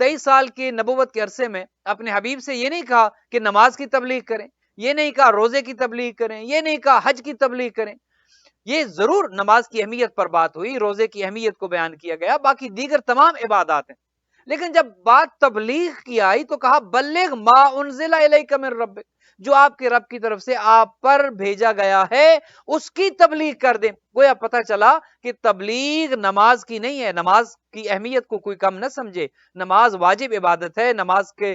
23 سال کی نبوت کے عرصے میں اپنے حبیب سے یہ نہیں کہا کہ نماز کی تبلیغ کریں، یہ نہیں کہا روزے کی تبلیغ کریں، یہ نہیں کہا حج کی تبلیغ کریں. یہ ضرور نماز کی اہمیت پر بات ہوئی، روزے کی اہمیت کو بیان کیا گیا، باقی دیگر تمام عبادات ہیں. لیکن جب بات تبلیغ کی آئی تو کہا بلغ ما انزل الیک من ربک، جو آپ کے رب کی طرف سے آپ پر بھیجا گیا ہے اس کی تبلیغ کر دیں. گویا پتہ چلا کہ تبلیغ نماز کی نہیں ہے. نماز کی اہمیت کو کوئی کم نہ سمجھے، نماز واجب عبادت ہے. نماز کے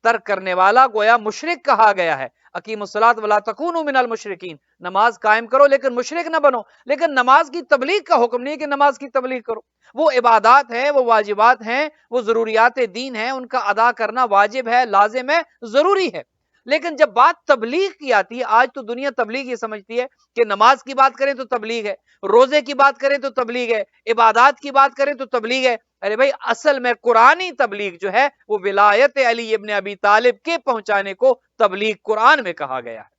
ترک کرنے والا گویا مشرک کہا گیا ہے. اقیموا الصلاۃ ولا تکونوا من المشرکین، نماز قائم کرو لیکن مشرک نہ بنو. لیکن نماز کی تبلیغ کا حکم نہیں ہے کہ نماز کی تبلیغ کرو. وہ عبادات ہیں، وہ واجبات ہیں، وہ ضروریات دین ہیں، ان کا ادا کرنا واجب ہے، لازم ہے، ضروری ہے. لیکن جب بات تبلیغ کی آتی ہے، آج تو دنیا تبلیغ یہ سمجھتی ہے کہ نماز کی بات کریں تو تبلیغ ہے، روزے کی بات کریں تو تبلیغ ہے، عبادات کی بات کریں تو تبلیغ ہے. ارے بھائی اصل میں قرآنی تبلیغ جو ہے وہ ولایت علی ابن ابی طالب کے پہنچانے کو تبلیغ قرآن میں کہا گیا ہے.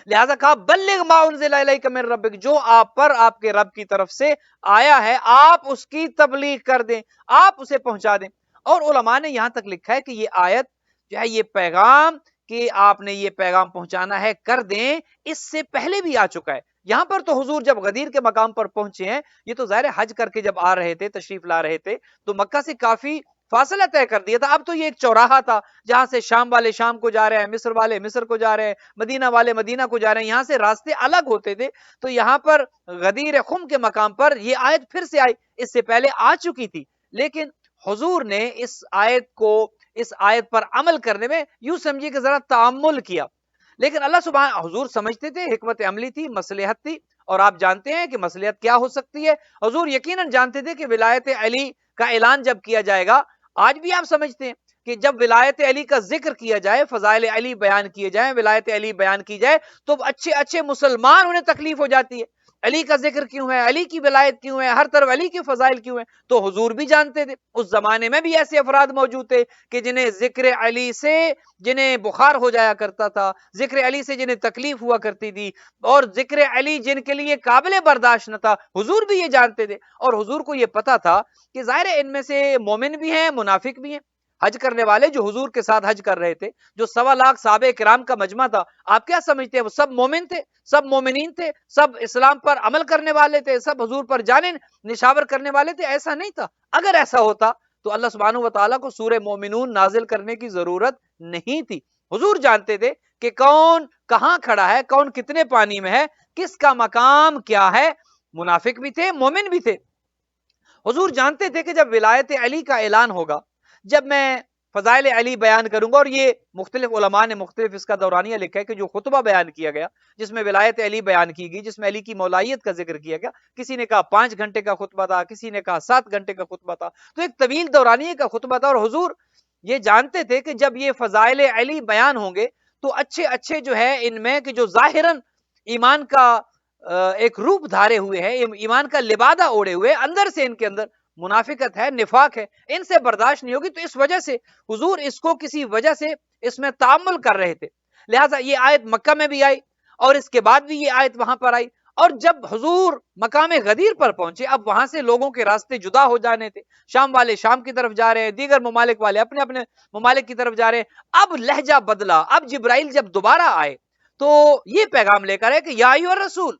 لہذا کہا بلغ ما انزل الیک من ربک، جو آپ پر آپ کے رب کی طرف سے آیا ہے آپ اس کی تبلیغ کر دیں، آپ اسے پہنچا دیں. اور علماء نے یہاں تک لکھا ہے کہ یہ آیت جو ہے، یہ پیغام کہ آپ نے یہ پیغام پہنچانا ہے کر دیں، اس سے پہلے بھی آ چکا ہے. یہاں پر تو حضور جب غدیر کے مقام پر پہنچے ہیں، یہ تو ظاہر حج کر کے جب آ رہے تھے، تشریف لا رہے تھے، تو مکہ سے کافی فاصلہ طے کر دیا تھا. اب تو یہ ایک چوراہا تھا جہاں سے شام والے شام کو جا رہے ہیں، مصر والے مصر کو جا رہے ہیں، مدینہ والے مدینہ کو جا رہے ہیں، یہاں سے راستے الگ ہوتے تھے. تو یہاں پر غدیر خم کے مقام پر یہ آیت پھر سے آئی، اس سے پہلے آ چکی تھی. لیکن حضور نے اس آیت پر عمل کرنے میں یوں سمجھیے کہ ذرا تعمل کیا. لیکن اللہ سبحانہ، حضور سمجھتے تھے حکمت عملی تھی، مصلحت تھی. اور آپ جانتے ہیں کہ مصلحت کیا ہو سکتی ہے. حضور یقیناً جانتے تھے کہ ولایت علی کا اعلان جب کیا جائے گا، آج بھی آپ سمجھتے ہیں کہ جب ولایت علی کا ذکر کیا جائے، فضائل علی بیان کیے جائیں، ولایت علی بیان کی جائے، تو اچھے اچھے مسلمان انہیں تکلیف ہو جاتی ہے. علی کا ذکر کیوں ہے، علی کی ولایت کیوں ہے، ہر طرف علی کے فضائل کیوں ہیں. تو حضور بھی جانتے تھے. اس زمانے میں بھی ایسے افراد موجود تھے کہ جنہیں ذکر علی سے جنہیں بخار ہو جایا کرتا تھا، ذکر علی سے جنہیں تکلیف ہوا کرتی تھی، اور ذکر علی جن کے لیے قابل برداشت نہ تھا. حضور بھی یہ جانتے تھے. اور حضور کو یہ پتا تھا کہ ظاہر ہے ان میں سے مومن بھی ہیں، منافق بھی ہیں. حج کرنے والے جو حضور کے ساتھ حج کر رہے تھے، جو 1.25 صحابہ کرام کا مجمع تھا، آپ کیا سمجھتے ہیں وہ سب مومن تھے، سب مومنین تھے، سب اسلام پر عمل کرنے والے تھے، سب حضور پر جانیں نشاور کرنے والے تھے؟ ایسا نہیں تھا. اگر ایسا ہوتا تو اللہ سبحانہ و تعالیٰ کو سورہ مومنون نازل کرنے کی ضرورت نہیں تھی. حضور جانتے تھے کہ کون کہاں کھڑا ہے، کون کتنے پانی میں ہے، کس کا مقام کیا ہے. منافق بھی تھے، مومن بھی تھے. حضور جانتے تھے کہ جب ولایت علی کا اعلان ہوگا، جب میں فضائل علی بیان کروں گا، اور یہ مختلف علماء نے مختلف اس کا دورانیہ لکھا ہے کہ جو خطبہ بیان کیا گیا جس میں ولایت علی بیان کی گئی، جس میں علی کی مولائیت کا ذکر کیا گیا، کسی نے کہا 5 گھنٹے کا خطبہ تھا، کسی نے کہا 7 گھنٹے کا خطبہ تھا، تو ایک طویل دورانیہ کا خطبہ تھا. اور حضور یہ جانتے تھے کہ جب یہ فضائل علی بیان ہوں گے تو اچھے اچھے جو ہے ان میں کہ جو ظاہراً ایمان کا ایک روپ دھارے ہوئے ہیں، ایمان کا لبادہ اوڑے ہوئے، اندر سے ان کے اندر منافقت ہے، نفاق ہے، ان سے برداشت نہیں ہوگی. تو اس وجہ سے حضور اس کو کسی وجہ سے اس میں تعامل کر رہے تھے. لہٰذا یہ آیت مکہ میں بھی آئی اور اس کے بعد بھی یہ آیت وہاں پر آئی. اور جب حضور مقام غدیر پر پہنچے، اب وہاں سے لوگوں کے راستے جدا ہو جانے تھے. شام والے شام کی طرف جا رہے ہیں، دیگر ممالک والے اپنے اپنے ممالک کی طرف جا رہے ہیں. اب لہجہ بدلا. اب جبرائیل جب دوبارہ آئے تو یہ پیغام لے کر آئے کہ یا ایھا الرسول،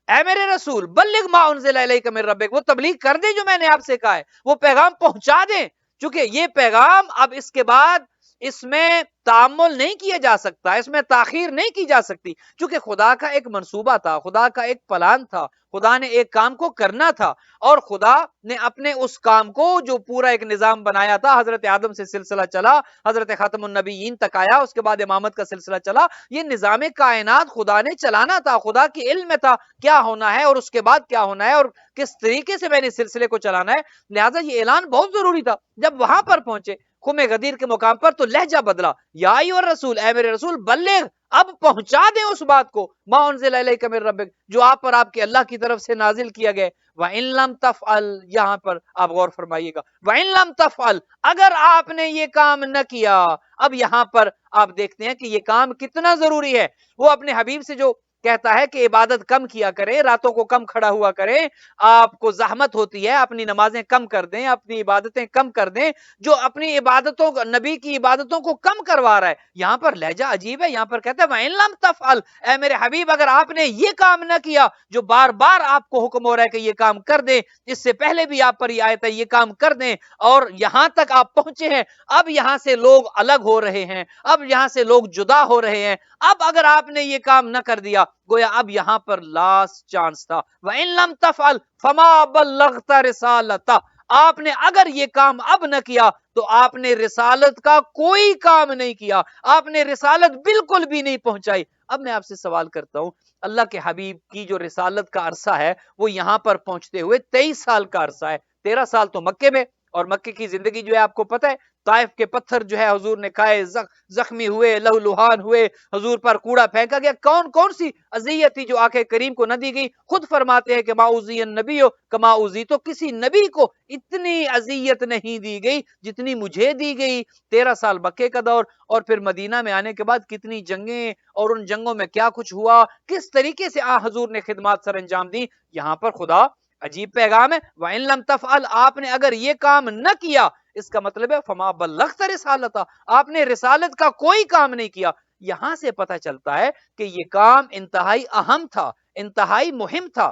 اے میرے رسول، بلغ ما انزل الیک من ربک، وہ تبلیغ کر دیں جو میں نے آپ سے کہا ہے، وہ پیغام پہنچا دیں. چونکہ یہ پیغام اب اس کے بعد اس میں تعامل نہیں کیا جا سکتا، اس میں تاخیر نہیں کی جا سکتی، چونکہ خدا کا ایک منصوبہ تھا، خدا کا ایک پلان تھا، خدا نے ایک کام کو کرنا تھا. اور خدا نے اپنے اس کام کو جو پورا ایک نظام بنایا تھا، حضرت آدم سے سلسلہ چلا، حضرت خاتم النبیین تک آیا، اس کے بعد امامت کا سلسلہ چلا. یہ نظام کائنات خدا نے چلانا تھا، خدا کے علم میں تھا کیا ہونا ہے اور اس کے بعد کیا ہونا ہے اور کس طریقے سے میں نے سلسلے کو چلانا ہے. لہٰذا یہ اعلان بہت ضروری تھا. جب وہاں پر پہنچے خم غدیر کے مقام پر تو لہجہ بدلا. یا ایھا الرسول، اے میرے رسول، بلغ، اب پہنچا دیں اس بات کو، ما انزل الیک من ربک، جو آپ پر آپ کے اللہ کی طرف سے نازل کیا گیا. وَإِن لَمْ تَفْعَلْ، یہاں پر آپ غور فرمائیے گا، وَإِن لَمْ تَفْعَلْ، اگر آپ نے یہ کام نہ کیا. اب یہاں پر آپ دیکھتے ہیں کہ یہ کام کتنا ضروری ہے. وہ اپنے حبیب سے جو کہتا ہے کہ عبادت کم کیا کریں، راتوں کو کم کھڑا ہوا کریں، آپ کو زحمت ہوتی ہے، اپنی نمازیں کم کر دیں، اپنی عبادتیں کم کر دیں، جو اپنی عبادتوں نبی کی عبادتوں کو کم کروا رہا ہے۔ یہاں پر لہجہ عجیب ہے، یہاں پر کہتا ہے وَإِن لَمْ تَفْعَلْ، اے میرے حبیب اگر آپ نے یہ کام نہ کیا جو بار بار آپ کو حکم ہو رہا ہے کہ یہ کام کر دیں، اس سے پہلے بھی آپ پر یہ آیت ہے یہ کام کر دیں، اور یہاں تک آپ پہنچے ہیں، اب یہاں سے لوگ الگ ہو رہے ہیں، اب یہاں سے لوگ جدا ہو رہے ہیں، اب اگر آپ نے یہ کام نہ کر دیا، گویا اب یہاں پر لاسٹ چانس تھا۔ وَإِن لَمْ تَفْعَلْ فَمَا بَلَّغْتَ رِسَالَتَهُ، آپ نے اگر یہ کام اب نہ کیا تو آپ نے رسالت کا کوئی کام نہیں کیا، آپ نے رسالت بالکل بھی نہیں پہنچائی۔ اب میں آپ سے سوال کرتا ہوں، اللہ کے حبیب کی جو رسالت کا عرصہ ہے وہ یہاں پر پہنچتے ہوئے 23 سال کا عرصہ ہے، 13 سال تو مکے میں، اور مکے کی زندگی جو ہے آپ کو پتہ ہے، طائف کے پتھر جو ہے حضور نے کھائے، زخمی ہوئے، لہو لہان ہوئے، حضور پر کوڑا پھینکا گیا، کون سی اذیت تھی جو آقا کریم کو نہ دی گئی؟ خود فرماتے ہیں کہ ما اوذی النبی کما اوذی، تو کسی نبی کو اتنی اذیت نہیں دی گئی جتنی مجھے دی گئی۔ 13 سال مکے کا دور، اور پھر مدینہ میں آنے کے بعد کتنی جنگیں، اور ان جنگوں میں کیا کچھ ہوا، کس طریقے سے حضور نے خدمات سر انجام دی۔ یہاں پر خدا عجیب پیغام ہے، وَإِن لَمْ تَفْعَلْ، آپ نے اگر یہ کام نہ کیا، اس کا مطلب ہے فما بلغت رسالتہ، آپ نے رسالت کا کوئی کام نہیں کیا۔ یہاں سے پتہ چلتا ہے کہ یہ کام انتہائی اہم تھا، انتہائی مہم تھا،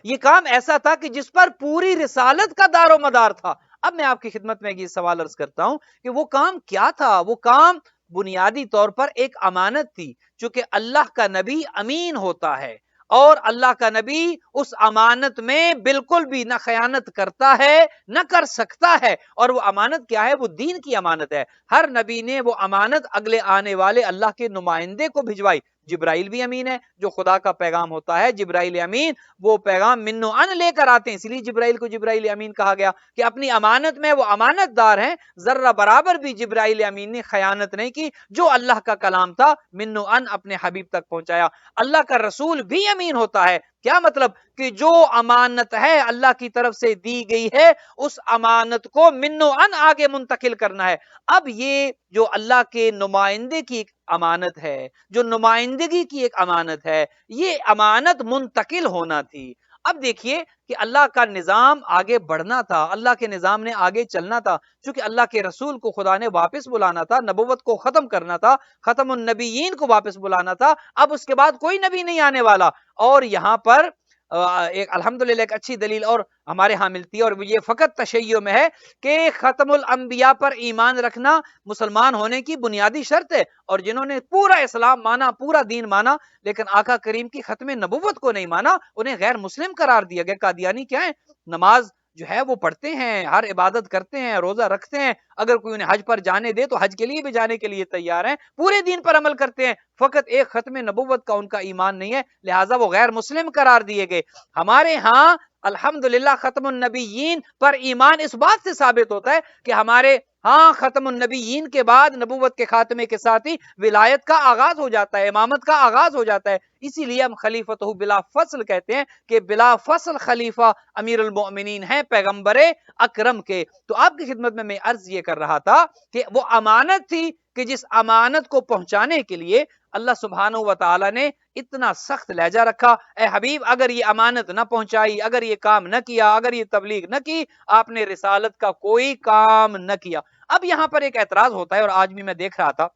یہ کام ایسا تھا کہ جس پر پوری رسالت کا دار و مدار تھا۔ اب میں آپ کی خدمت میں یہ سوال عرض کرتا ہوں کہ وہ کام کیا تھا؟ وہ کام بنیادی طور پر ایک امانت تھی، چونکہ اللہ کا نبی امین ہوتا ہے، اور اللہ کا نبی اس امانت میں بالکل بھی نہ خیانت کرتا ہے نہ کر سکتا ہے۔ اور وہ امانت کیا ہے؟ وہ دین کی امانت ہے۔ ہر نبی نے وہ امانت اگلے آنے والے اللہ کے نمائندے کو بھجوائی۔ جبرائیل بھی امین ہے، جو خدا کا پیغام ہوتا ہے، جبرائیل امین وہ پیغام من و ان لے کر آتے ہیں، اس لیے جبرائیل کو جبرائیل امین کہا گیا کہ اپنی امانت میں وہ امانت دار ہیں، ذرہ برابر بھی جبرائیل امین نے خیانت نہیں کی، جو اللہ کا کلام تھا من و ان اپنے حبیب تک پہنچایا۔ اللہ کا رسول بھی امین ہوتا ہے، کیا مطلب؟ کہ جو امانت ہے اللہ کی طرف سے دی گئی ہے، اس امانت کو من و ان آگے منتقل کرنا ہے۔ اب یہ جو اللہ کے نمائندے کی ایک امانت ہے، جو نمائندگی کی ایک امانت ہے، یہ امانت منتقل ہونا تھی۔ اب دیکھیے کہ اللہ کا نظام آگے بڑھنا تھا، اللہ کے نظام نے آگے چلنا تھا، چونکہ اللہ کے رسول کو خدا نے واپس بلانا تھا، نبوت کو ختم کرنا تھا، ختم النبیین کو واپس بلانا تھا، اب اس کے بعد کوئی نبی نہیں آنے والا۔ اور یہاں پر ایک الحمدللہ ایک اچھی دلیل اور ہمارے ہاں ملتی ہے، اور یہ فقط تشیع میں ہے کہ ختم الانبیاء پر ایمان رکھنا مسلمان ہونے کی بنیادی شرط ہے، اور جنہوں نے پورا اسلام مانا، پورا دین مانا، لیکن آقا کریم کی ختم نبوت کو نہیں مانا، انہیں غیر مسلم قرار دیا گیا۔ قادیانی کیا ہے؟ نماز جو ہے وہ پڑھتے ہیں، ہر عبادت کرتے ہیں، روزہ رکھتے ہیں، اگر کوئی انہیں حج پر جانے دے تو حج کے لیے بھی جانے کے لیے تیار ہیں، پورے دین پر عمل کرتے ہیں، فقط ایک ختم نبوت کا ان کا ایمان نہیں ہے، لہٰذا وہ غیر مسلم قرار دیے گئے۔ ہمارے ہاں الحمدللہ ختم النبیین پر ایمان اس بات سے ثابت ہوتا ہے کہ ہمارے ہاں ختم النبیین کے بعد نبوت کے خاتمے کے ساتھ ہی ولایت کا آغاز ہو جاتا ہے، امامت کا آغاز ہو جاتا ہے۔ اسی لیے ہم خلیفۃ بلا فصل کہتے ہیں کہ بلا فصل خلیفہ امیر المؤمنین ہیں پیغمبر اکرم کے۔ تو آپ کی خدمت میں عرض یہ کر رہا تھا کہ وہ امانت تھی کہ جس امانت کو پہنچانے کے لیے اللہ سبحانہ و تعالی نے اتنا سخت لہجہ رکھا۔ اے حبیب اگر یہ امانت نہ پہنچائی، اگر یہ کام نہ کیا، اگر یہ تبلیغ نہ کی، آپ نے رسالت کا کوئی کام نہ کیا۔ اب یہاں پر ایک اعتراض ہوتا ہے، اور آج بھی میں دیکھ رہا تھا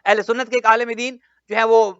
اہل سنت کے ایک عالم دین جو ہے وہ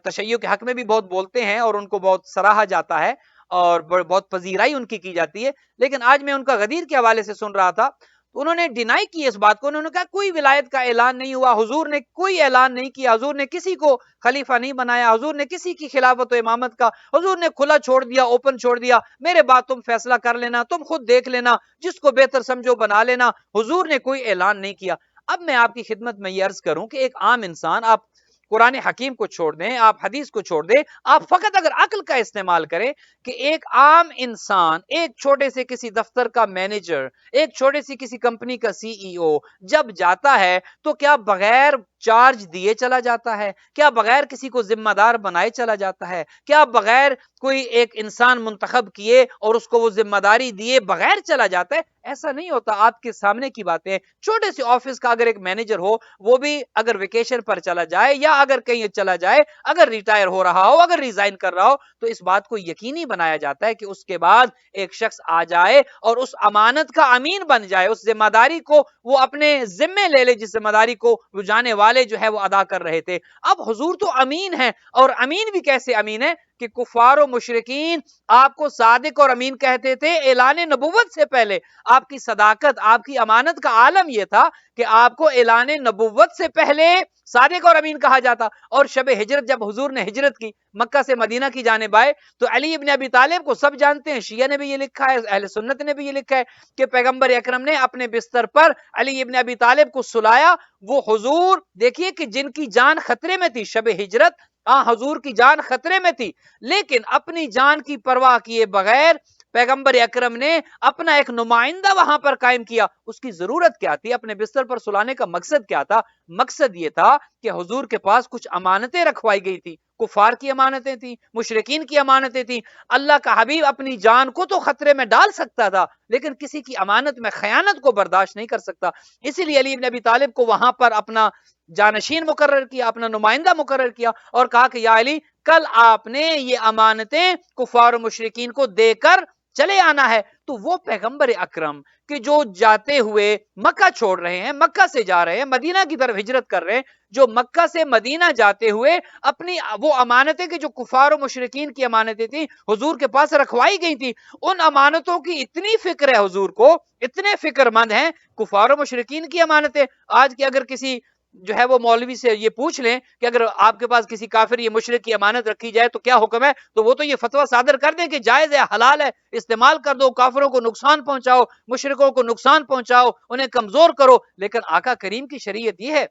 تشیع کے حق میں بھی بہت بولتے ہیں، اور ان کو بہت سراہا جاتا ہے، اور بہت پذیرائی ان کی جاتی ہے، لیکن آج میں ان کا غدیر کے حوالے سے سن رہا تھا، تو انہوں نے ڈینائی کی اس بات کو، انہوں نے کہا کوئی ولایت کا اعلان نہیں ہوا، حضور نے کوئی اعلان نہیں کیا، حضور نے کسی کو خلیفہ نہیں بنایا، حضور نے کسی کی خلافت و امامت کا، حضور نے کھلا چھوڑ دیا، اوپن چھوڑ دیا، میرے بعد تم فیصلہ کر لینا، تم خود دیکھ لینا، جس کو بہتر سمجھو بنا لینا، حضور نے کوئی اعلان نہیں کیا۔ اب میں آپ کی خدمت میں یہ عرض کروں کہ ایک عام انسان، آپ قرآن حکیم کو چھوڑ دیں، آپ حدیث کو چھوڑ دیں، آپ فقط اگر عقل کا استعمال کریں کہ ایک عام انسان، ایک چھوٹے سے کسی دفتر کا مینیجر، ایک چھوٹے سی کسی کمپنی کا سی ای او جب جاتا ہے تو کیا بغیر چارج دیے چلا جاتا ہے؟ کیا بغیر کسی کو ذمہ دار بنائے چلا جاتا ہے؟ کیا بغیر کوئی ایک انسان منتخب کیے اور اس کو وہ ذمہ داری دیے بغیر چلا جاتا ہے؟ ایسا نہیں ہوتا. آپ کے سامنے کی باتیں. چھوٹے سے آفس کا اگر ایک مینیجر ہو، وہ بھی اگر ویکیشن پر چلا جائے یا اگر کہیں چلا جائے، اگر ریٹائر ہو رہا ہو، اگر ریزائن کر رہا ہو، تو اس بات کو یقینی بنایا جاتا ہے کہ اس کے بعد ایک شخص آ جائے اور اس امانت کا امین بن جائے، اس ذمہ داری کو وہ اپنے ذمے لے لے، جس ذمہ داری کو وہ جانے والے جو ہے وہ ادا کر رہے تھے. اب حضور تو امین ہے، اور امین بھی کیسے امین ہے کہ کفار و مشرکین آپ کو صادق اور امین کہتے تھے. اعلان نبوت سے پہلے آپ کی صداقت، آپ کی امانت کا عالم یہ تھا کہ آپ کو اعلان نبوت سے پہلے صادق اور امین کہا جاتا. اور شب ہجرت جب حضور نے ہجرت کی، مکہ سے مدینہ کی جانب آئے، تو علی ابن ابی طالب کو سب جانتے ہیں، شیعہ نے بھی یہ لکھا ہے، اہل سنت نے بھی یہ لکھا ہے کہ پیغمبر اکرم نے اپنے بستر پر علی ابن ابی طالب کو سلایا. وہ حضور دیکھیے کہ جن کی جان خطرے میں تھی، شب ہجرت حضور کی جان خطرے میں تھی، لیکن اپنی جان کی پرواہ کیے بغیر پیغمبر اکرم نے اپنا ایک نمائندہ وہاں پر قائم کیا. اس کی ضرورت کیا تھی؟ اپنے بستر پر سلانے کا مقصد کیا تھا؟ مقصد یہ تھا کہ حضور کے پاس کچھ امانتیں رکھوائی گئی تھی، کفار کی امانتیں تھیں، مشرکین کی امانتیں تھیں. اللہ کا حبیب اپنی جان کو تو خطرے میں ڈال سکتا تھا، لیکن کسی کی امانت میں خیانت کو برداشت نہیں کر سکتا. اسی لیے علی بن ابی طالب کو وہاں پر اپنا جانشین مقرر کیا، اپنا نمائندہ مقرر کیا، اور کہا کہ یا علی، کل آپ نے یہ امانتیں کفار و مشرکین کو دے کر چلے آنا ہے. تو وہ پیغمبر اکرم کہ جو جاتے ہوئے مکہ چھوڑ رہے ہیں، مکہ سے جا رہے ہیں، مدینہ کی طرف ہجرت کر رہے ہیں، جو مکہ سے مدینہ جاتے ہوئے اپنی وہ امانتیں کہ جو کفار و مشرکین کی امانتیں تھیں حضور کے پاس رکھوائی گئی تھی، ان امانتوں کی اتنی فکر ہے حضور کو، اتنے فکر مند ہیں. کفار و مشرکین کی امانتیں آج کے اگر کسی جو ہے وہ مولوی سے یہ پوچھ لیں کہ اگر آپ کے پاس کسی کافر یا مشرک کی امانت رکھی جائے تو کیا حکم ہے، تو وہ تو یہ فتویٰ صادر کر دیں کہ جائز ہے، حلال ہے، استعمال کر دو، کافروں کو نقصان پہنچاؤ، مشرکوں کو نقصان پہنچاؤ، انہیں کمزور کرو. لیکن آقا کریم کی شریعت یہ ہے،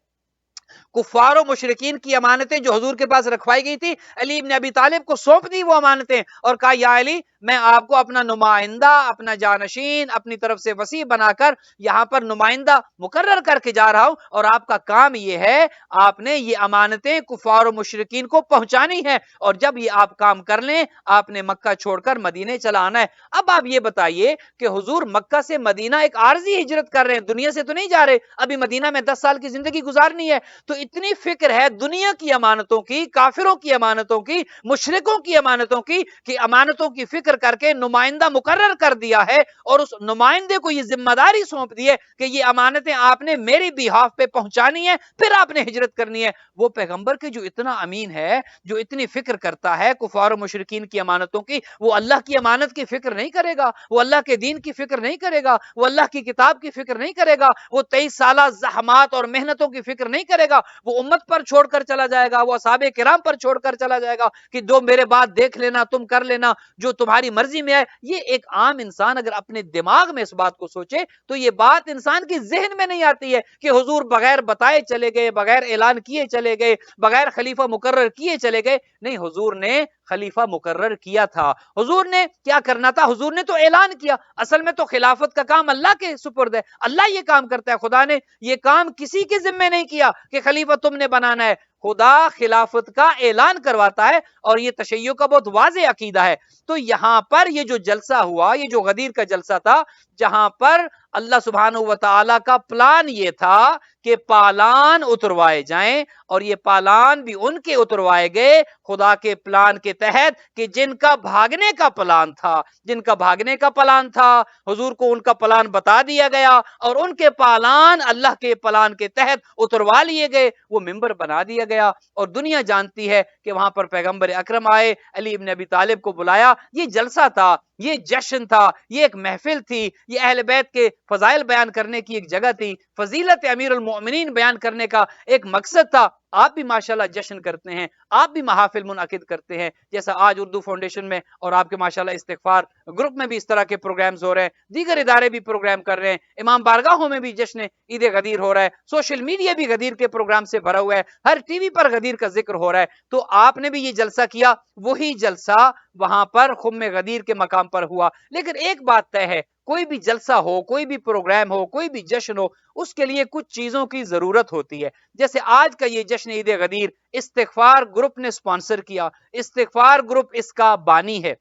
کفار و مشرکین کی امانتیں جو حضور کے پاس رکھوائی گئی تھی، علی ابن ابی طالب کو سونپ دی وہ امانتیں، اور کہا یا علی، میں آپ کو اپنا نمائندہ، اپنا جانشین اپنی طرف سے وسیع بنا کر یہاں پر نمائندہ مقرر کر کے جا رہا ہوں، اور آپ کا کام یہ ہے، آپ نے یہ امانتیں کفار و مشرکین کو پہنچانی ہے، اور جب یہ آپ کام کر لیں آپ نے مکہ چھوڑ کر مدینے چلا آنا ہے. اب آپ یہ بتائیے کہ حضور مکہ سے مدینہ ایک عارضی ہجرت کر رہے ہیں، دنیا سے تو نہیں جا رہے، ابھی مدینہ میں 10 سال کی زندگی گزارنی ہے. تو اتنی فکر ہے دنیا کی امانتوں کی، کافروں کی امانتوں کی، مشرکوں کی امانتوں کی، کہ امانتوں کی فکر کر کے نمائندہ مقرر کر دیا ہے، اور اس نمائندے کو یہ ذمہ داری سونپ دی ہے کہ یہ امانتیں آپ نے میری بیہاف پہ پہنچانی ہے، پھر آپ نے ہجرت کرنی ہے. وہ پیغمبر کے جو اتنا امین ہے، جو اتنی فکر کرتا ہے کفار و مشرکین کی امانتوں کی، وہ اللہ کی امانت کی فکر نہیں کرے گا، وہ اللہ کے دین کی فکر نہیں کرے گا، وہ اللہ کی کتاب کی فکر نہیں کرے گا، وہ 23 سالہ زحمات اور محنتوں کی فکر نہیں کرے گا، وہ امت پر چھوڑ کر چلا جائے گا، وہ اصحاب کرام پر چھوڑ کر چلا جائے گا کہ جو میرے بعد دیکھ لینا، تم کر لینا جو تمہاری مرضی میں ہے. یہ ایک عام انسان اگر اپنے دماغ میں اس بات کو سوچے تو یہ بات انسان کی ذہن میں نہیں آتی ہے کہ حضور بغیر بتائے چلے گئے، بغیر اعلان کیے چلے گئے، بغیر خلیفہ مقرر کیے چلے گئے. نہیں، حضور نے خلیفہ مقرر کیا تھا. حضور نے کیا کرنا تھا؟ حضور نے تو اعلان کیا. اصل میں تو خلافت کا کام اللہ کے سپرد ہے، اللہ یہ کام کرتا ہے. خدا نے یہ کام کسی کے ذمہ نہیں کیا کہ خلیفہ تم نے بنانا ہے. خدا خلافت کا اعلان کرواتا ہے، اور یہ تشیع کا بہت واضح عقیدہ ہے. تو یہاں پر یہ جو جلسہ ہوا، یہ جو غدیر کا جلسہ تھا، جہاں پر اللہ سبحانہ و تعالی کا پلان یہ تھا کہ پالان اتروائے جائیں، اور یہ پالان بھی ان کے اتروائے گئے خدا کے پلان کے تحت کہ جن کا بھاگنے کا پلان تھا، جن کا بھاگنے کا پلان تھا، حضور کو ان کا پلان بتا دیا گیا، اور ان کے پالان اللہ کے پلان کے تحت اتروا لیے گئے. وہ ممبر بنا دیا گیا، اور دنیا جانتی ہے کہ وہاں پر پیغمبر اکرم آئے، علی ابن ابی طالب کو بلایا. یہ جلسہ تھا، یہ جشن تھا، یہ ایک محفل تھی، یہ اہل بیت کے فضائل بیان کرنے کی ایک جگہ تھی، فضیلت امیر المؤمنین بیان کرنے کا ایک مقصد تھا. آپ بھی ماشاءاللہ جشن کرتے ہیں، آپ بھی محافل منعقد کرتے ہیں، جیسا آج اردو فاؤنڈیشن میں اور آپ کے ماشاءاللہ استغفار گروپ میں بھی اس طرح کے پروگرامز ہو رہے ہیں، دیگر ادارے بھی پروگرام کر رہے ہیں، امام بارگاہوں میں بھی جشن عید غدیر ہو رہا ہے، سوشل میڈیا بھی غدیر کے پروگرام سے بھرا ہوا ہے، ہر ٹی وی پر غدیر کا ذکر ہو رہا ہے. تو آپ نے بھی یہ جلسہ کیا، وہی جلسہ وہاں پر خم غدیر کے مقام پر ہوا. لیکن ایک بات طے ہے، کوئی بھی جلسہ ہو، کوئی بھی پروگرام ہو، کوئی بھی جشن ہو، اس کے لیے کچھ چیزوں کی ضرورت ہوتی ہے. جیسے آج کا یہ جشن عید غدیر استغفار گروپ نے سپانسر کیا، استغفار گروپ اس کا بانی ہے.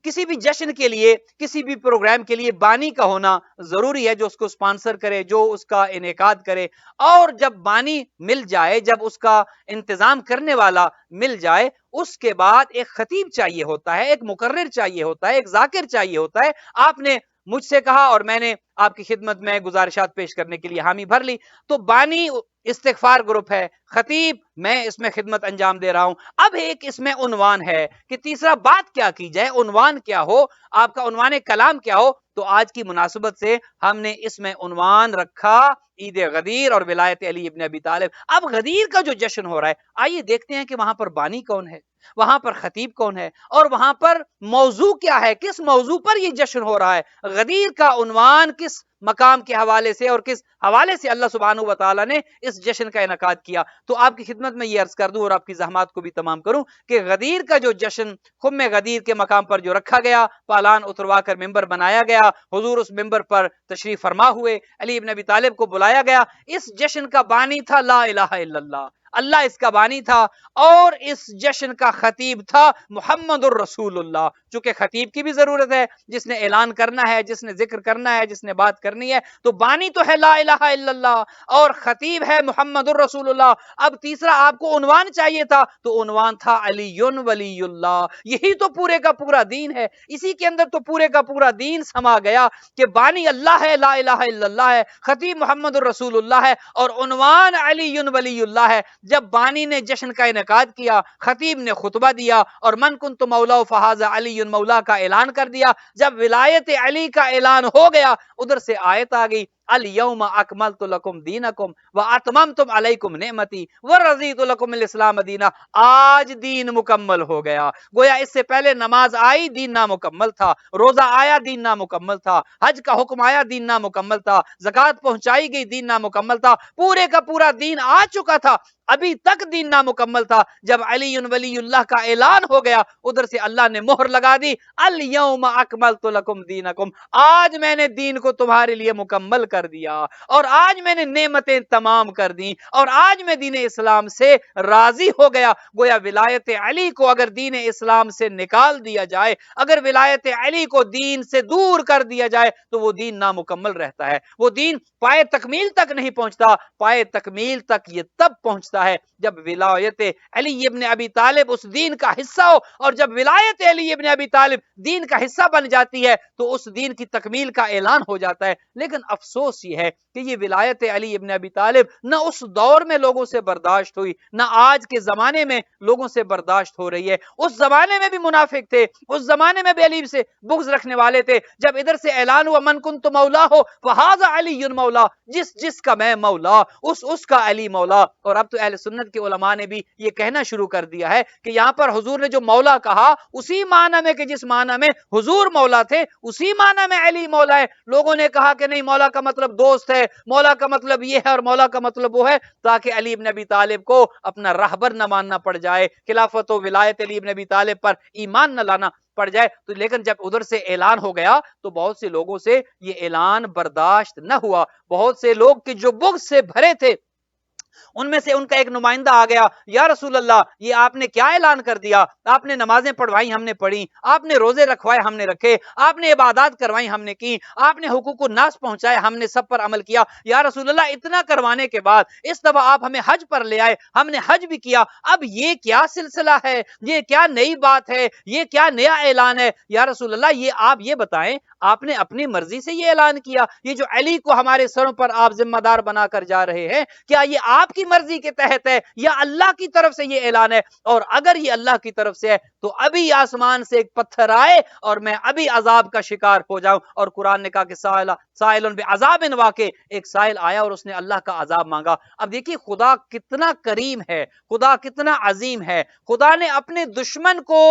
کسی بھی جشن کے لیے، کسی بھی پروگرام کے لیے بانی کا ہونا ضروری ہے، جو اس کو سپانسر کرے، جو اس کا انعقاد کرے. اور جب بانی مل جائے، جب اس کا انتظام کرنے والا مل جائے، اس کے بعد ایک خطیب چاہیے ہوتا ہے، ایک مقرر چاہیے ہوتا ہے، ایک ذاکر چاہیے ہوتا ہے. آپ نے مجھ سے کہا اور میں نے آپ کی خدمت میں گزارشات پیش کرنے کے لیے حامی بھر لی. تو بانی استغفار گروپ ہے، خطیب میں اس میں خدمت انجام دے رہا ہوں. اب ایک اس میں عنوان ہے کہ تیسرا بات کیا کی جائے، عنوان کیا ہو، آپ کا عنوان کلام کیا ہو. تو آج کی مناسبت سے ہم نے اس میں عنوان رکھا عید غدیر اور ولایت علی ابن ابی طالب. اب غدیر کا جو جشن ہو رہا ہے، آئیے دیکھتے ہیں کہ وہاں پر بانی کون ہے، وہاں پر خطیب کون ہے، اور وہاں پر موضوع کیا ہے، کس موضوع پر یہ جشن ہو رہا ہے. غدیر کا عنوان کس مقام کے حوالے سے اور کس حوالے سے اللہ سبحانہ و تعالیٰ نے اس جشن کا انعقاد کیا. تو آپ کی خدمت میں یہ عرض کر دوں اور آپ کی زحمات کو بھی تمام کروں کہ غدیر کا جو جشن خم غدیر کے مقام پر جو رکھا گیا، پالان اتروا کر ممبر بنایا گیا، حضور اس ممبر پر تشریف فرما ہوئے، علی ابن ابی طالب کو بلایا گیا. اس جشن کا بانی تھا لا الہ الا اللہ، اللہ اس کا بانی تھا. اور اس جشن کا خطیب تھا محمد الرسول اللہ. چونکہ خطیب کی بھی ضرورت ہے، جس نے اعلان کرنا ہے، جس نے ذکر کرنا ہے، جس نے بات کرنی ہے. تو بانی تو ہے لا الہ الا اللہ اور خطیب ہے محمد الرسول اللہ. اب تیسرا آپ کو عنوان چاہیے تھا، تو عنوان تھا علی ولی اللہ. یہی تو پورے کا پورا دین ہے، اسی کے اندر تو پورے کا پورا دین سما گیا کہ بانی اللہ ہے، لا الہ الا اللہ ہے، خطیب محمد الرسول اللہ ہے، اور عنوان علی ولی اللہ ہے. جب بانی نے جشن کا انعقاد کیا، خطیب نے خطبہ دیا اور من کنت مولا فہذا علی مولا کا اعلان کر دیا. جب ولایت علی کا اعلان ہو گیا، ادھر سے آیت آ گئی الیوم اکملت لکم دینکم واتممتم علیکم نعمتی ورضیت لکم الاسلام دینا. آج دین مکمل ہو گیا. گویا اس سے پہلے نماز آئی، دین نامکمل تھا، روزہ آیا، دین نامکمل تھا، حج کا حکم آیا، دین نامکمل تھا، زکوٰۃ پہنچائی گئی، دین نامکمل تھا. پورے کا پورا دین آ چکا تھا، ابھی تک دین نامکمل تھا. جب علی ولی اللہ کا اعلان ہو گیا، ادھر سے اللہ نے مہر لگا دی الیوم اکملت لکم دینکم. آج میں نے دین کو تمہارے لیے مکمل کر دیا، اور آج میں نے نعمتیں تمام کر دی، اور آج میں دین اسلام سے راضی ہو گیا. گویا ولایت علی کو اگر دین اسلام سے نکال دیا جائے، اگر ولایت علی کو دین سے دور کر دیا جائے، تو وہ دین نامکمل رہتا ہے. وہ دین پائے تکمیل تک نہیں پہنچتا. پائے تکمیل تک یہ تب پہنچتا ہے جب ولایت علی ابن ابی طالب اس دین کا حصہ ہو. اور جب ولایت علی ابن ابی طالب دین کا حصہ بن جاتی ہے، تو اس دین کی تکمیل کا اعلان ہو جاتا ہے. لیکن افسوس یہ ہے کہ یہ ولایت علی ابن ابی طالب نہ اس دور میں لوگوں سے برداشت ہوئی، نہ آج کے زمانے میں لوگوں سے برداشت ہو رہی ہے. اس زمانے میں بھی منافق تھے، اس زمانے میں بھی علی سے بغض رکھنے والے تھے. جب ادھر سے اعلان ہوا من کنت مولا ہو فہذا علی مولا، جس کا میں مولا اس کا علی مولا. اور اب تو اہل سنت کے علماء نے بھی یہ کہنا شروع کر دیا ہے کہ یہاں پر حضور نے جو مولا کہا، اسی معنی میں کہ جس معنی میں حضور مولا تھے، اسی معنی میں علی مولا ہے. لوگوں نے کہا کہ نہیں، مولا کا مطلب دوست ہے، مولا کا مطلب یہ ہے، اور مولا کا مطلب وہ ہے، تاکہ علی ابن ابی طالب کو اپنا راہبر نہ ماننا پڑ جائے، خلافت و ولایت علی ابن ابی طالب پر ایمان نہ لانا پڑ جائے. تو لیکن جب ادھر سے اعلان ہو گیا، تو بہت سے لوگوں سے یہ اعلان برداشت نہ ہوا. بہت سے لوگ کہ جو بغض سے بھرے تھے، ان میں سے ان کا ایک نمائندہ آ گیا، یا رسول اللہ، یہ آپ نے کیا اعلان کر دیا؟ آپ نے نمازیں پڑھوائی، ہم نے پڑھی، آپ نے روزے رکھوائے، ہم نے رکھے، آپ نے عبادات کروائی، ہم نے کی، آپ نے حقوق الناس پہنچائے، ہم نے سب پر عمل کیا. یا رسول اللہ، اتنا کروانے کے بعد اس دفعہ آپ ہمیں حج پر لے آئے، ہم نے حج بھی کیا، اب یہ کیا سلسلہ ہے؟ یہ کیا نئی بات ہے؟ یہ کیا نیا اعلان ہے؟ یا رسول اللہ، یہ آپ یہ بتائیں، آپ نے اپنی مرضی سے یہ اعلان کیا؟ یہ جو علی کو ہمارے سروں پر آپ ذمہ دار بنا کر جا رہے ہیں، کیا یہ آپ کی مرضی کے تحت ہے یا اللہ کی طرف سے یہ اعلان ہے؟ اور اگر یہ اللہ کی طرف سے ہے تو ابھی آسمان سے ایک پتھر آئے اور میں ابھی عذاب کا شکار ہو جاؤں. اور قرآن نے کہا کہ سائل بعذاب واقع، ایک سائل آیا اور اس نے اللہ کا عذاب مانگا. اب دیکھیے خدا کتنا کریم ہے، خدا کتنا عظیم ہے. خدا نے اپنے دشمن کو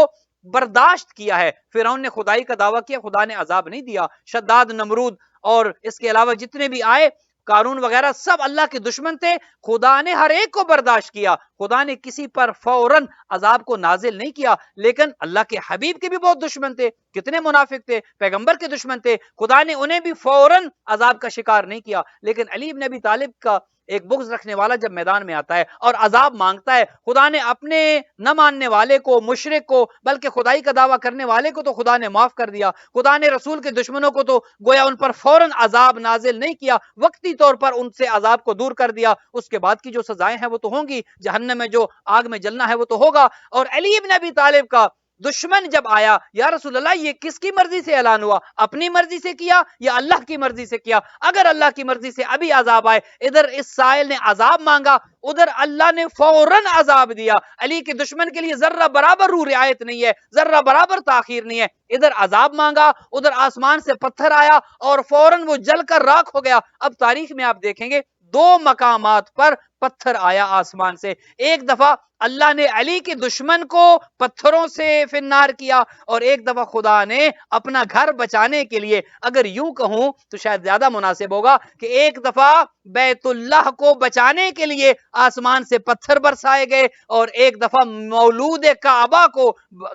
برداشت کیا ہے. فرعون نے خدائی کا دعویٰ کیا، خدا نے عذاب نہیں دیا. شداد، نمرود اور اس کے علاوہ جتنے بھی آئے، قارون وغیرہ سب اللہ کے دشمن تھے، خدا نے ہر ایک کو برداشت کیا، خدا نے کسی پر فوراً عذاب کو نازل نہیں کیا، لیکن اللہ کے حبیب کے بھی بہت دشمن تھے، کتنے منافق تھے، پیغمبر کے دشمن تھے، خدا نے انہیں بھی فوراً عذاب کا شکار نہیں کیا، لیکن علی بن ابی طالب کا ایک بغض رکھنے والا جب میدان میں آتا ہے اور عذاب مانگتا ہے، خدا نے اپنے نہ ماننے والے کو، مشرک کو، بلکہ خدائی کا دعویٰ کرنے والے کو تو خدا نے معاف کر دیا، خدا نے رسول کے دشمنوں کو تو گویا ان پر فوراً عذاب نازل نہیں کیا، وقتی طور پر ان سے عذاب کو دور کر دیا، اس کے بعد کی جو سزائیں ہیں وہ تو ہوں گی، جہنم میں جو آگ میں جلنا ہے وہ تو ہوگا۔ اور علی بن ابی طالب کا دشمن جب آیا، یا رسول اللہ یہ کس کی مرضی سے اعلان ہوا، اپنی مرضی سے کیا یا اللہ کی مرضی سے کیا؟ اگر اللہ کی مرضی سے ابھی عذاب آئے، ادھر اس سائل نے عذاب مانگا، ادھر اللہ نے فوراً عذاب دیا، علی کے دشمن کے لیے ذرہ برابر روح رعایت نہیں ہے، ذرہ برابر تاخیر نہیں ہے، ادھر عذاب مانگا، ادھر آسمان سے پتھر آیا اور فوراً وہ جل کر راکھ ہو گیا۔ اب تاریخ میں آپ دیکھیں گے 2 مقامات پر پتھر آیا آسمان سے، ایک دفعہ اللہ نے علی کے دشمن کو پتھروں سے فنار کیا، اور ایک دفعہ خدا نے اپنا گھر بچانے کے لیے، اگر یوں کہوں تو شاید زیادہ مناسب ہوگا کہ ایک دفعہ بیت اللہ کو بچانے کے لیے آسمان سے پتھر برسائے گئے، اور ایک دفعہ مولود کعبہ کو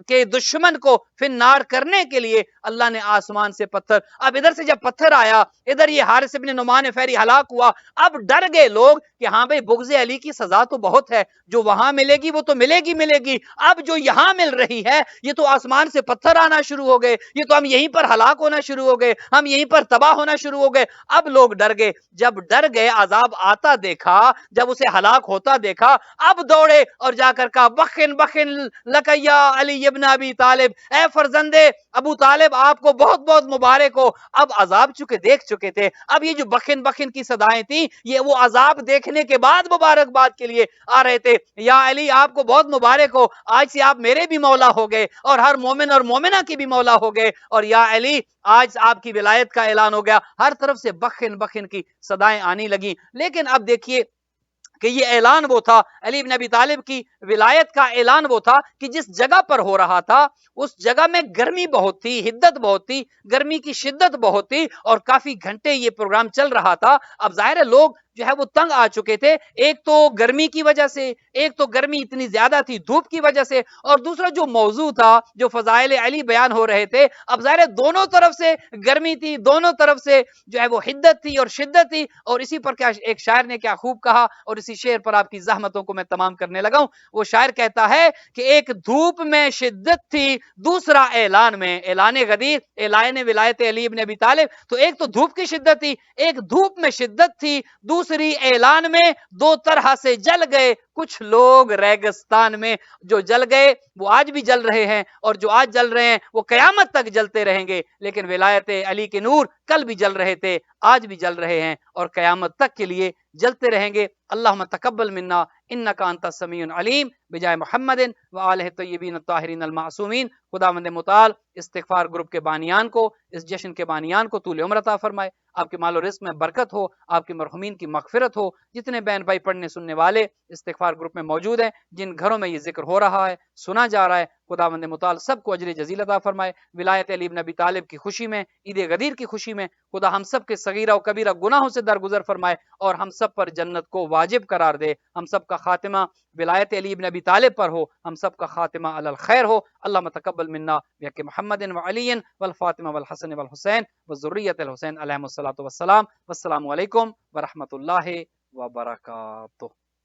کے دشمن کو فنار کرنے کے لیے اللہ نے آسمان سے پتھر۔ اب ادھر سے جب پتھر آیا، ادھر یہ حارث بن نعمان فہری ہلاک ہوا، اب ڈر گئے لوگ کہ ہاں بھئی بغض علی کی سزا تو بہت ہے، جو وہاں ملے گی وہ تو ملے گی، اب جو یہاں مل رہی ہے یہ تو آسمان سے پتھر آنا شروع ہو گئے، یہ تو ہم یہیں پر ہلاک ہونا شروع ہو گئے، ہم یہیں پر تباہ ہونا شروع ہو گئے۔ اب لوگ ڈر گئے، جب ڈر گئے، عذاب آتا دیکھا، جب اسے ہلاک ہوتا دیکھا، اب دوڑے اور جا کر کہا بخن بخن لکیا علی ابن ابی طالب، اے فرزندے ابو طالب آپ کو بہت بہت مبارک ہو۔ اب عذاب چکے دیکھ چکے تھے، اب یہ جو بخن بخن کی صدائیں تھیں یہ وہ عذاب دیکھنے کے بعد مبارکباد کے لیے آ رہے تھے، یا علی آپ کو بہت مبارک ہو، آج سے آپ میرے بھی مولا ہو گئے اور ہر مومن اور مومنہ کی بھی مولا ہو گئے، اور یا علی آج آپ کی ولایت کا اعلان ہو گیا۔ ہر طرف سے بخن بخن کی صدائیں آنے لگی، لیکن اب دیکھیے کہ یہ اعلان وہ تھا، علی بن ابی طالب کی ولایت کا اعلان وہ تھا کہ جس جگہ پر ہو رہا تھا اس جگہ میں گرمی بہت تھی، حدت بہت تھی، گرمی کی شدت بہت تھی، اور کافی گھنٹے یہ پروگرام چل رہا تھا۔ اب ظاہر ہے لوگ جو ہے وہ تنگ آ چکے تھے، ایک تو گرمی کی وجہ سے، ایک تو گرمی اتنی زیادہ تھی دھوپ کی وجہ سے، اور دوسرا جو موضوع تھا، جو فضائل علی بیان ہو رہے تھے، اب ظاہر ہے دونوں طرف سے گرمی تھی، دونوں طرف سے جو ہے وہ حدت تھی اور شدت تھی، اور اسی پر کیا ایک شاعر نے کیا خوب کہا، اور اسی شعر پر آپ کی زحمتوں کو میں تمام کرنے لگا ہوں۔ وہ شاعر کہتا ہے کہ ایک دھوپ میں شدت تھی، دوسرا اعلان میں، اعلان غدیر، اعلان ولایت علی ابن ابی طالب، تو ایک تو دھوپ کی شدت تھی، ایک دھوپ میں شدت تھی، دوسری اعلان میں، دو طرح سے جل گئے کچھ لوگ ریگستان میں، جو جل گئے وہ آج بھی جل رہے ہیں، اور جو آج جل رہے ہیں وہ قیامت تک جلتے رہیں گے، لیکن ولایت علی کے نور کل بھی جل رہے تھے، آج بھی جل رہے ہیں، اور قیامت تک کے لیے جلتے رہیں گے۔ اللہم تقبل منا انکا انت السمیع العلیم بجائے محمد وآلہ الطیبین الطاہرین المعصومین۔ خداوند متعال استغفار گروپ کے بانیان کو، اس جشن کے بانیان کو طول عمر عطا فرمائے، آپ کے مال و رزق میں برکت ہو، آپ کے مرحومین کی مغفرت ہو۔ جتنے بہن بھائی پڑھنے سننے والے استغفار گروپ میں موجود ہیں، جن گھروں میں یہ ذکر ہو رہا ہے، سنا جا رہا ہے، خداوند متعال سب کو اجر جزیل عطا فرمائے۔ ولایت علی بن ابی طالب کی خوشی میں، عید غدیر کی خوشی میں خدا ہم سب کے صغیرہ و کبیرہ گناہوں سے درگزر فرمائے، اور ہم سب پر جنت کو واجب قرار دے، ہم سب کا خاتمہ ولایت علی بن ابی طالب پر ہو، ہم سب کا خاتمہ علی الخیر ہو۔ اللہم تقبل منا بحق محمد وعلی والفاطمہ والحسن والحسین وذریۃ الحسین علیہم الصلوۃ والسلام۔ والسلام علیکم ورحمۃ اللہ وبرکاتہ۔